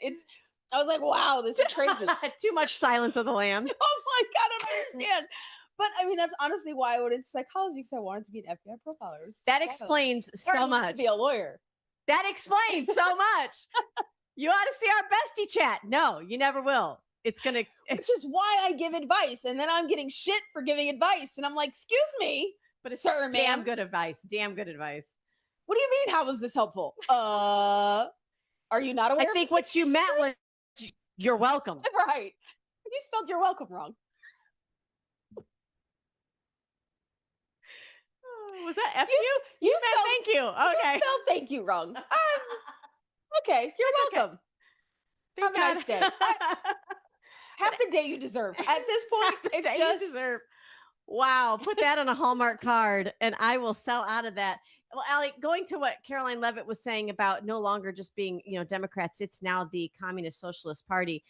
S2: I was like, wow, this is crazy.
S3: Too much Silence of the Lambs.
S2: Oh my God, I don't understand. But I mean, that's honestly why I went into psychology, because I wanted to be an FBI profiler.
S3: That explains so much.
S2: To be a lawyer.
S3: That explains so much. You ought to see our bestie chat. No, you never will. It's gonna.
S2: Which is why I give advice, and then I'm getting shit for giving advice, and I'm like, excuse me,
S3: but it's
S2: sir,
S3: damn good advice. Damn good advice.
S2: What do you mean? How was this helpful? Are you not aware?
S3: I think what you meant was you're welcome.
S2: Right. You spelled "you're welcome" wrong.
S3: Was that F you? You meant thank you. Okay.
S2: You spelled thank you wrong. okay. You're
S3: That's okay.
S2: welcome. Have a nice day. Have the day you deserve. At this point,
S3: The
S2: it
S3: day you
S2: just
S3: deserve. Wow, put that on a Hallmark card and I will sell out of that. Well, Allie, going to what Caroline Levitt was saying about no longer just being, Democrats, it's now the Communist Socialist Party.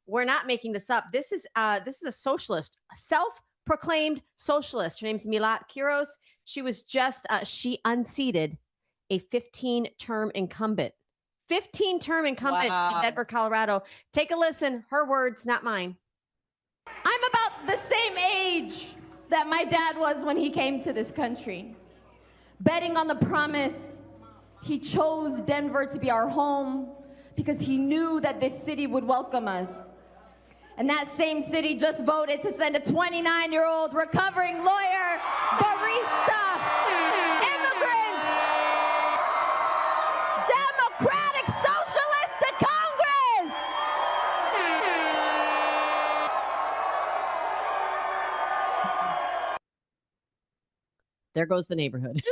S3: We're not making this up. This is a socialist, a self-proclaimed socialist. Her name's Milat Kiros. She was just she unseated a 15-term incumbent. 15-term incumbent in Denver, Colorado. Take a listen. Her words, not mine.
S8: I'm about the same age that my dad was when he came to this country. Betting on the promise, he chose Denver to be our home because he knew that this city would welcome us. And that same city just voted to send a 29-year-old recovering lawyer, barista, immigrant, Democratic Socialist to Congress.
S3: There goes the neighborhood.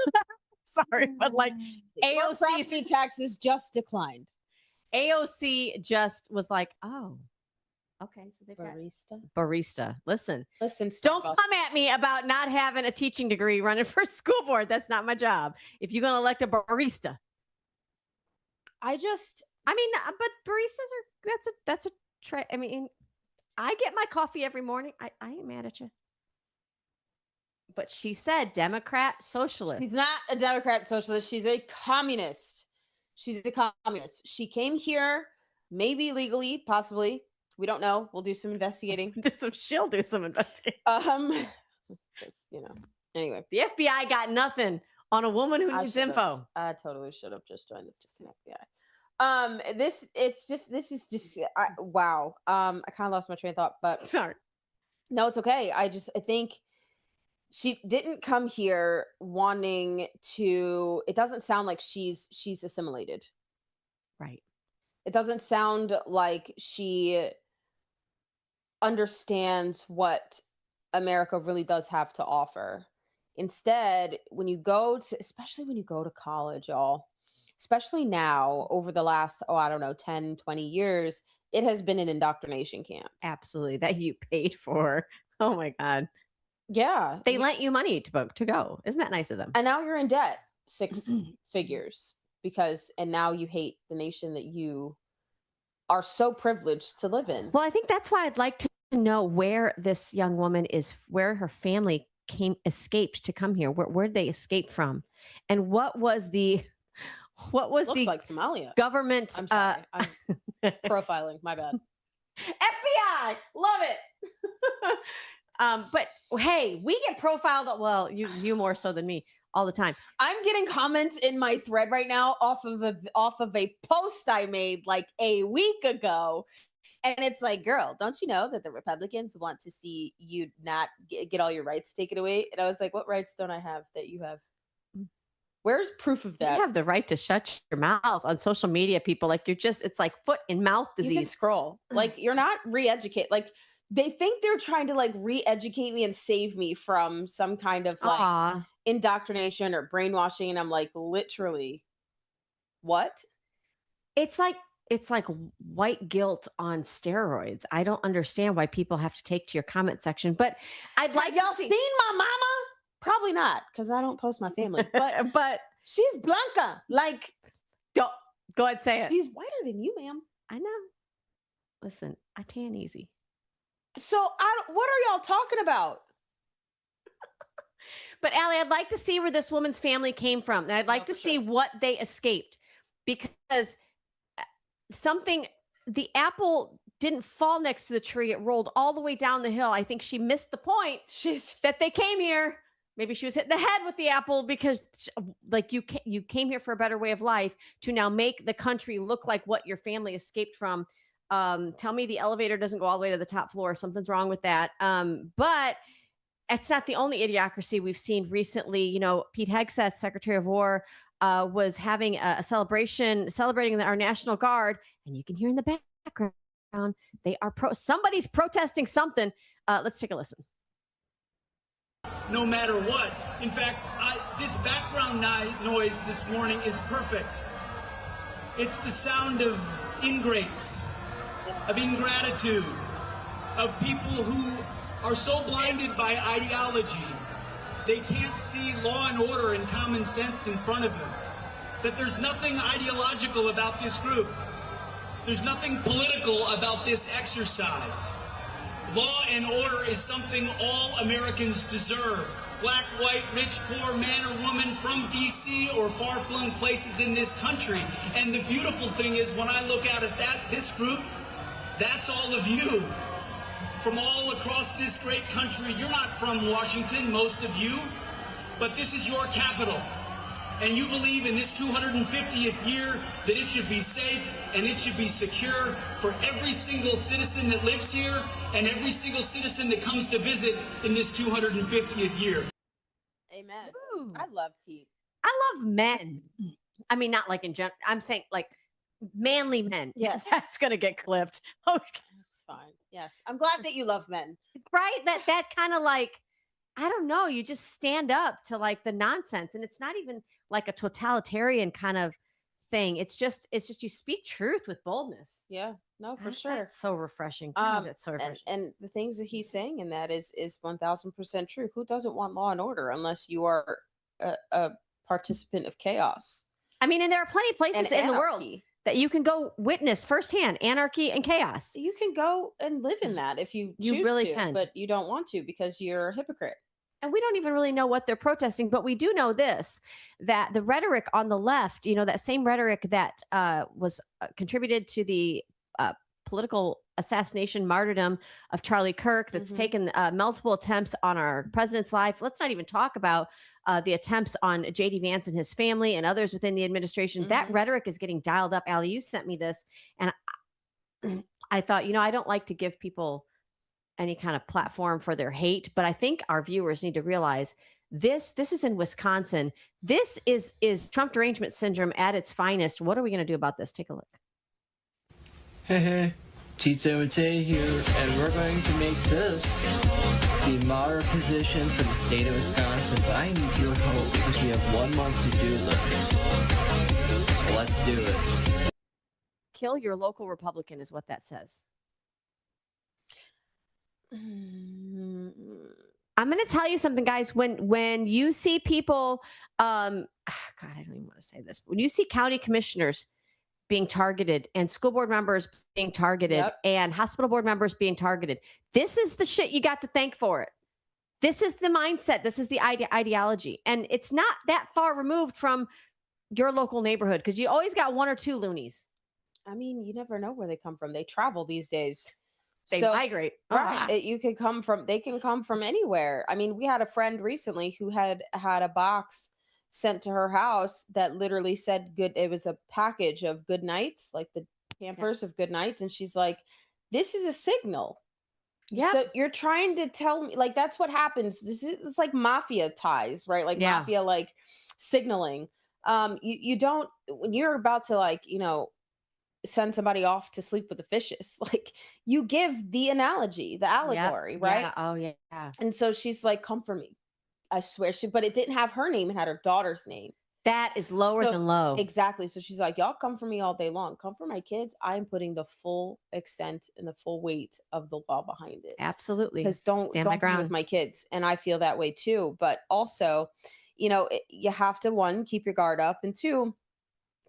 S3: Sorry, but like
S2: Your
S3: AOC
S2: property taxes just declined.
S3: AOC just was like, oh, okay. So they've got barista. Listen, don't come at me about not having a teaching degree running for school board. That's not my job. If you're going to elect a barista. But baristas that's a try. I mean, I get my coffee every morning. I ain't mad at you. But she said Democrat socialist.
S2: She's not a Democrat socialist. She's a communist. She's a communist. She came here, maybe legally, possibly. We don't know. We'll do some investigating.
S3: She'll do some investigating.
S2: Anyway,
S3: the FBI got nothing on a woman who needs info.
S2: I totally should have just joined the FBI. Wow. I kind of lost my train of thought, but
S3: sorry.
S2: No, it's okay. I think she didn't come here wanting to. It doesn't sound like she's assimilated.
S3: Right.
S2: It doesn't sound like she understands what America really does have to offer. Instead, especially when you go to college, y'all, especially now over the last, 10, 20 years, it has been an indoctrination camp.
S3: Absolutely. That you paid for. Oh my God.
S2: Yeah.
S3: They lent you money to go. Isn't that nice of them?
S2: And now you're in debt 6 figures and now you hate the nation that you are so privileged to live in.
S3: Well, I think that's why I'd like to know where this young woman is, where her family escaped to come here. Where did they escape from? And what was the
S2: Looks like Somalia.
S3: Government?
S2: I'm sorry. I'm profiling. My bad.
S3: FBI, love it. But hey, we get profiled. Well, you more so than me all the time.
S2: I'm getting comments in my thread right now off of a post I made like a week ago. And it's like, girl, don't you know that the Republicans want to see you not get all your rights taken away? And I was like, what rights don't I have that you have? Where's proof of that?
S3: You have the right to shut your mouth on social media, people. Like it's like foot and mouth disease.
S2: You can scroll. Like you're not re-educated. Like they think they're trying to like re-educate me and save me from some kind of like indoctrination or brainwashing. And I'm like, literally, what?
S3: It's like white guilt on steroids. I don't understand why people have to take to your comment section, but I'd like
S2: y'all seen my mama? Probably not, because I don't post my family. But she's Blanca. Like,
S3: go ahead, say it.
S2: She's whiter than you, ma'am.
S3: I know. Listen, I tan easy.
S2: So what are y'all talking about?
S3: But Allie, I'd like to see where this woman's family came from. And I'd like to see what they escaped, because the apple didn't fall next to the tree. It rolled all the way down the hill. I think she missed the point that they came here. Maybe she was hit in the head with the apple because like you came here for a better way of life to now make the country look like what your family escaped from. Tell me the elevator doesn't go all the way to the top floor. Something's wrong with that. But it's not the only idiocracy we've seen recently. You know, Pete Hegseth, Secretary of War, was having a celebrating our National Guard, and you can hear in the background they are somebody's protesting something. Let's take a listen.
S9: No matter what. In fact, this background noise this morning is perfect. It's the sound of ingrates, of ingratitude, of people who are so blinded by ideology they can't see law and order and common sense in front of them. That there's nothing ideological about this group. There's nothing political about this exercise. Law and order is something all Americans deserve. Black, white, rich, poor, man or woman from D.C. or far-flung places in this country. And the beautiful thing is when I look out at this group, that's all of you. From all across this great country. You're not from Washington, most of you, but this is your capital. And you believe in this 250th year that it should be safe and it should be secure for every single citizen that lives here and every single citizen that comes to visit in this 250th year.
S2: Amen.
S3: Ooh.
S2: I love Pete.
S3: I love men. I mean, not like in general. I'm saying like manly men.
S2: Yes.
S3: That's going to get clipped. Okay.
S2: That's fine. Yes. I'm glad that you love men.
S3: Right? That kind of like, I don't know, you just stand up to like the nonsense. And it's not even like a totalitarian kind of thing. It's just you speak truth with boldness.
S2: Yeah. No, for sure.
S3: That's so refreshing. God, that's so refreshing.
S2: And the things that he's saying in that is 1000% true. Who doesn't want law and order unless you are a participant of chaos?
S3: I mean, and there are plenty of places
S2: And
S3: in the world
S2: anarchy.
S3: that you can go witness firsthand anarchy and chaos.
S2: You can go and live in that if you choose
S3: really
S2: to,
S3: can.
S2: but you don't want to because you're a hypocrite.
S3: And we don't even really know what they're protesting, but we do know this, that the rhetoric on the left, you know, that same rhetoric that was contributed to the political assassination martyrdom of Charlie Kirk, that's taken multiple attempts on our president's life. Let's not even talk about the attempts on J.D. Vance and his family and others within the administration. That rhetoric is getting dialed up. Allie, you sent me this, and I thought, you know, I don't like to give people any kind of platform for their hate, but I think our viewers need to realize this is in Wisconsin. This is Trump derangement syndrome at its finest. What are we going to do about this? Take a look.
S10: Hey, T7T here, and we're going to make this the moderate position for the state of Wisconsin, but I need your help because we have 1 month to do this. So let's do it.
S3: Kill your local Republican is what that says. I'm going to tell you something, guys. When you see people, God, I don't even want to say this. When you see county commissioners being targeted and school board members being targeted and hospital board members being targeted, this is the shit you got to thank for it. This is the mindset. This is the ideology. And it's not that far removed from your local neighborhood because you always got one or two loonies.
S2: I mean, you never know where they come from. They travel these days.
S3: They migrate.
S2: Right. They can come from anywhere. I mean, we had a friend recently who had a box sent to her house that literally said it was a package of good nights, like the Pampers of good nights. And she's like, this is a signal. Yeah. So you're trying to tell me, like, that's what happens. It's like mafia ties, right? Like mafia, like signaling. You don't, when you're about to, like, you know, send somebody off to sleep with the fishes, like you give the analogy, the allegory, right?
S3: Yeah. Oh yeah.
S2: And so she's like, come for me. I swear but it didn't have her name. It had her daughter's name.
S3: That is lower than low.
S2: Exactly. So she's like, y'all come for me all day long. Come for my kids. I'm putting the full extent and the full weight of the law behind it.
S3: Absolutely.
S2: Because don't be with my kids. And I feel that way too. But also, you know, you have to, one, keep your guard up, and two,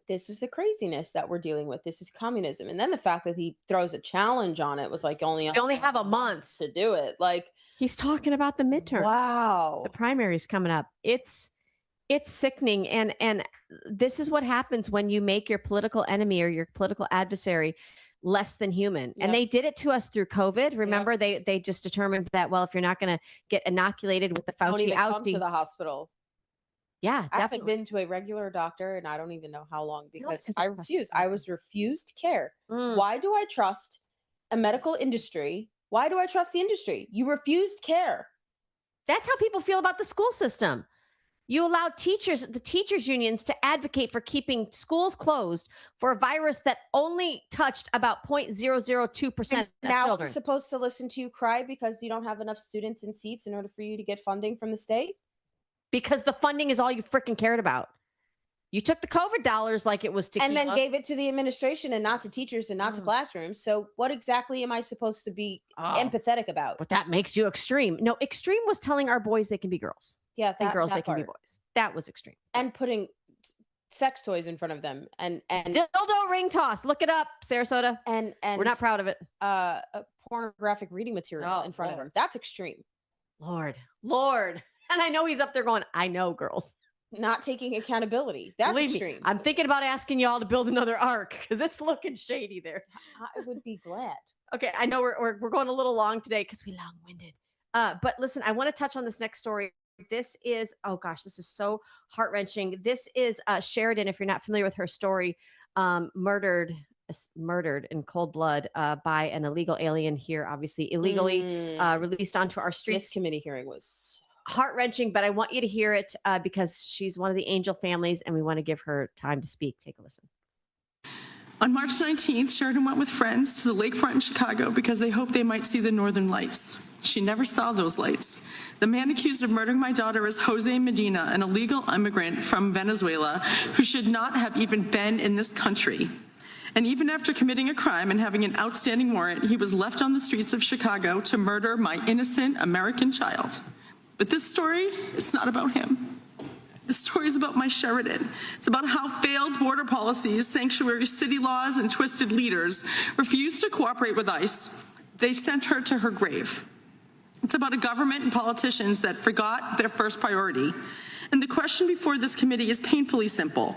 S2: this is the craziness that we're dealing with. This is communism. And then the fact that he throws a challenge on it was like, you only
S3: have a month
S2: to do it. Like,
S3: he's talking about the midterms.
S2: Wow.
S3: The primaries coming up. It's sickening. And this is what happens when you make your political enemy or your political adversary less than human. And they did it to us through COVID. Remember, they just determined that, well, if you're not going to get inoculated with the Fauci,
S2: don't even come to the hospital.
S3: Yeah,
S2: I haven't been to a regular doctor and I don't even know how long because I refused. I was refused care. Why do I trust a medical industry? Why do I trust the industry? You refused care.
S3: That's how people feel about the school system. You allowed the teachers unions to advocate for keeping schools closed for a virus that only touched about 0.002% of
S2: now
S3: children.
S2: I'm supposed to listen to you cry because you don't have enough students and seats in order for you to get funding from the state?
S3: Because the funding is all you freaking cared about. You took the COVID dollars like it was to
S2: and then gave it to the administration and not to teachers and not to classrooms. So what exactly am I supposed to be empathetic about?
S3: But that makes you extreme. No, extreme was telling our boys they can be girls.
S2: Yeah,
S3: And girls they can be boys. That was extreme.
S2: And putting sex toys in front of them and
S3: dildo ring toss. Look it up, Sarasota.
S2: And
S3: we're not proud of it.
S2: A pornographic reading material in front of them. That's extreme.
S3: Lord. And I know he's up there going, I know, girls.
S2: Not taking accountability. That's
S3: Believe
S2: extreme.
S3: Me, I'm thinking about asking y'all to build another ark because it's looking shady there.
S2: I would be glad.
S3: Okay, I know we're going a little long today because we long-winded. But listen, I want to touch on this next story. This is, oh gosh, this is so heart-wrenching. This is Sheridan, if you're not familiar with her story, murdered in cold blood by an illegal alien here, obviously illegally released onto our streets.
S2: This committee hearing was
S3: heart-wrenching, but I want you to hear it because she's one of the angel families and we want to give her time to speak. Take a listen.
S11: On March 19th, Sheridan went with friends to the lakefront in Chicago because they hoped they might see the northern lights. She never saw those lights. The man accused of murdering my daughter is Jose Medina, an illegal immigrant from Venezuela who should not have even been in this country. And even after committing a crime and having an outstanding warrant, he was left on the streets of Chicago to murder my innocent American child. But this story, it's not about him. This story is about my Sheridan. It's about how failed border policies, sanctuary city laws, and twisted leaders refused to cooperate with ICE. They sent her to her grave. It's about a government and politicians that forgot their first priority. And the question before this committee is painfully simple.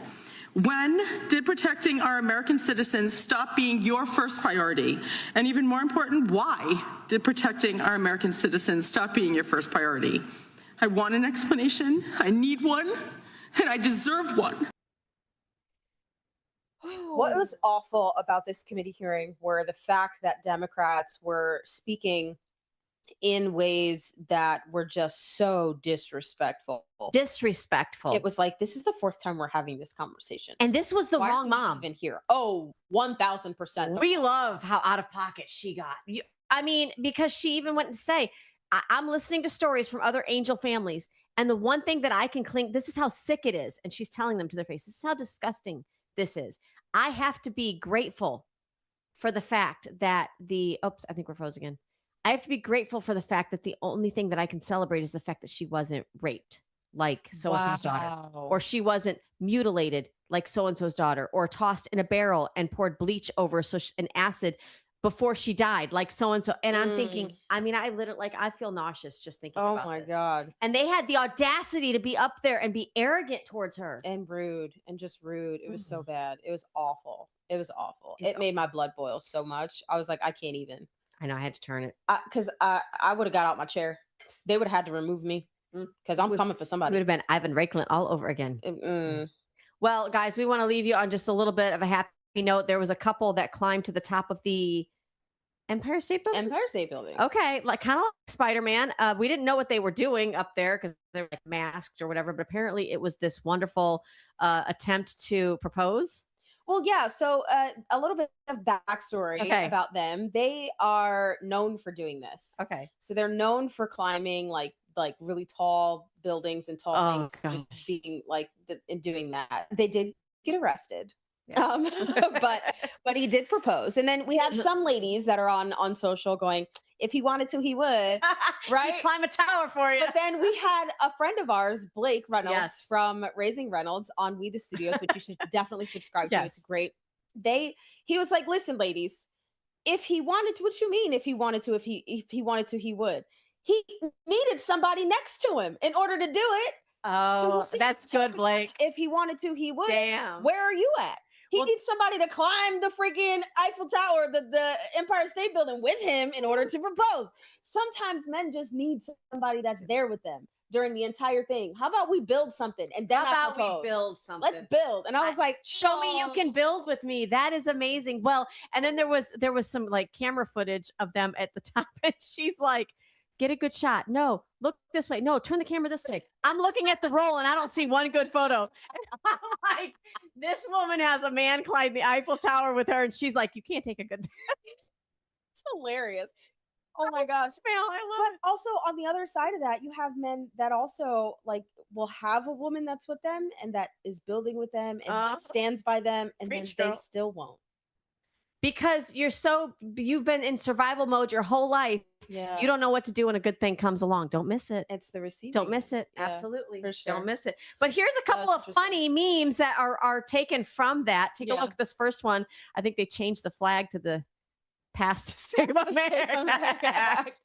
S11: When did protecting our American citizens stop being your first priority? And even more important, why did protecting our American citizens stop being your first priority? I want an explanation, I need one, and I deserve one.
S2: What was awful about this committee hearing were the fact that Democrats were speaking in ways that were just so disrespectful.
S3: Disrespectful.
S2: It was like, this is the fourth time we're having this conversation.
S3: And this was the
S2: Why
S3: wrong
S2: are we
S3: mom.
S2: even here. Oh, 1000%.
S3: We love how out of pocket she got. I mean, because she even went to say, I'm listening to stories from other angel families. And the one thing that I can cling, this is how sick it is. And she's telling them to their face, this is how disgusting this is. I have to be grateful for the fact that I think we're frozen again. I have to be grateful for the fact that the only thing that I can celebrate is the fact that she wasn't raped like so-and-so's daughter, or she wasn't mutilated like so-and-so's daughter, or tossed in a barrel and poured bleach over an acid before she died like so-and-so. And I'm thinking, I mean, I literally, I feel nauseous just thinking about this.
S2: Oh my God.
S3: And they had the audacity to be up there and be arrogant towards her.
S2: And rude and just rude. It was so bad. It was awful. It was awful. It made my blood boil so much. I was like, I can't even.
S3: I know, I had to turn it.
S2: Because I would have got out my chair. They would have had to remove me because I'm coming for somebody.
S3: It would have been Ivan Reikland all over again. Well, guys, we want to leave you on just a little bit of a happy note. There was a couple that climbed to the top of the Empire State Building?
S2: Empire State Building.
S3: Okay, like kind of like Spider-Man. We didn't know what they were doing up there because they were like masked or whatever, but apparently it was this wonderful attempt to propose.
S2: Well, yeah. So a little bit of backstory about them. They are known for doing this.
S3: Okay.
S2: So they're known for climbing like really tall buildings and tall things, just being like and doing that. They did get arrested. Yeah. But he did propose. And then we have some ladies that are on social going, if he wanted to, he would, right?
S3: He'd climb a tower for you.
S2: But then we had a friend of ours, Blake Reynolds from Raising Reynolds on We the Studios, which you should definitely subscribe to. It's great. He was like, listen, ladies, if he wanted to, what you mean? If he wanted to, if he wanted to, he would. He needed somebody next to him in order to do it.
S3: Oh, so that's good, Blake.
S2: If he wanted to, he would.
S3: Damn.
S2: Where are you at? He needs somebody to climb the freaking Eiffel Tower, the Empire State Building with him in order to propose. Sometimes men just need somebody that's there with them during the entire thing. How about we build something and then
S3: how about we build something?
S2: Let's build. And I was like,
S3: show me you can build with me. That is amazing. Well, and then there was some like camera footage of them at the top, and she's like, get a good shot. No, look this way. No, turn the camera this way. I'm looking at the roll and I don't see one good photo. And I'm like, this woman has a man climb the Eiffel Tower with her, and she's like, you can't take a good.
S2: It's hilarious. Oh my gosh.
S3: Male, I love it.
S2: But also on the other side of that, you have men that also like will have a woman that's with them and that is building with them and that stands by them, and then
S3: Preach,
S2: they
S3: girl.
S2: still won't.
S3: Because you've been in survival mode your whole life.
S2: Yeah.
S3: You don't know what to do when a good thing comes along. Don't miss it.
S2: It's the receiving.
S3: Don't miss
S2: end.
S3: it.
S2: Yeah,
S3: Absolutely.
S2: for sure.
S3: Don't miss it. But here's a couple
S2: was
S3: of
S2: interesting.
S3: funny memes that are taken from that. Take a
S2: Yeah.
S3: look at this first one. I think they changed the flag to the past the same
S2: That's the Save
S3: America.
S2: America Act.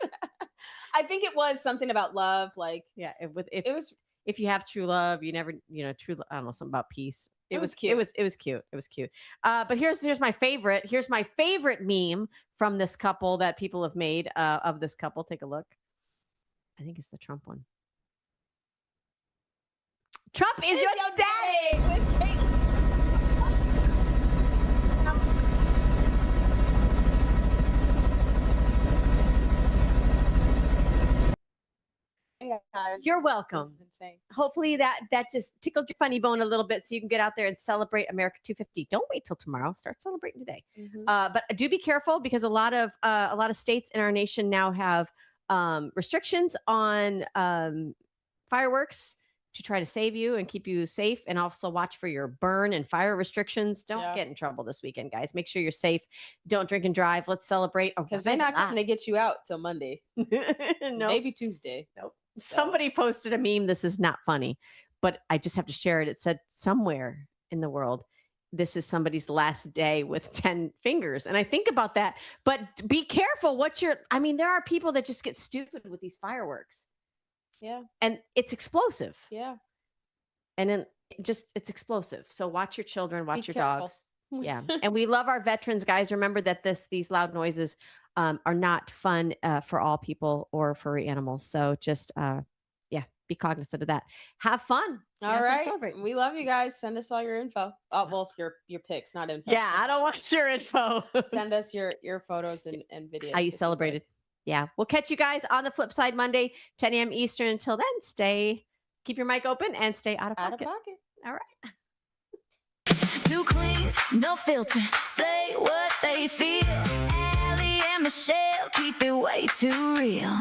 S2: I think it was something about love. Like
S3: Yeah,
S2: it was
S3: if you have true love, you never, true. I don't know, something about peace.
S2: It was
S3: It
S2: cute.
S3: was cute. It was cute. But here's my favorite. Here's my favorite meme from this couple that people have made of this couple. Take a look. I think it's the Trump one. Trump is your daddy.
S2: with Caitlyn.
S3: You're welcome.
S2: This is insane.
S3: Hopefully that just tickled your funny bone a little bit, so you can get out there and celebrate America 250. Don't wait till tomorrow. Start celebrating today.
S2: Mhm.
S3: But do be careful, because a lot of states in our nation now have restrictions on fireworks to try to save you and keep you safe, and also watch for your burn and fire restrictions. Don't
S2: Yeah.
S3: get in trouble this weekend, guys. Make sure you're safe. Don't drink and drive. Let's celebrate.
S2: Because they're not going to get you out till Monday.
S3: No.
S2: Maybe Tuesday.
S3: Nope. Somebody posted a meme. This is not funny, but I just have to share it. It said somewhere in the world, this is somebody's last day with 10 fingers. And I think about that, but be careful there are people that just get stupid with these fireworks.
S2: Yeah.
S3: And it's explosive.
S2: Yeah.
S3: And then it's explosive. So watch your children, watch your
S2: careful.
S3: dogs. Yeah. And we love our veterans, guys. Remember that these loud noises are not fun for all people or for animals. So just, be cognizant of that. Have fun.
S2: All
S3: Have fun
S2: right.
S3: celebrating.
S2: We love you guys. Send us all your info. Oh, well, your pics, not info.
S3: Yeah, I don't want your info.
S2: Send us your photos and videos.
S3: How you
S2: if you'd
S3: celebrated.
S2: like.
S3: Yeah. We'll catch you guys on the flip side Monday, 10 a.m. Eastern. Until then, keep your mic open and stay out of
S2: Out of
S3: pocket.
S2: pocket.
S3: All right.
S4: Two queens, no filter. Say what they feel. Allie and Michelle keep it way too real.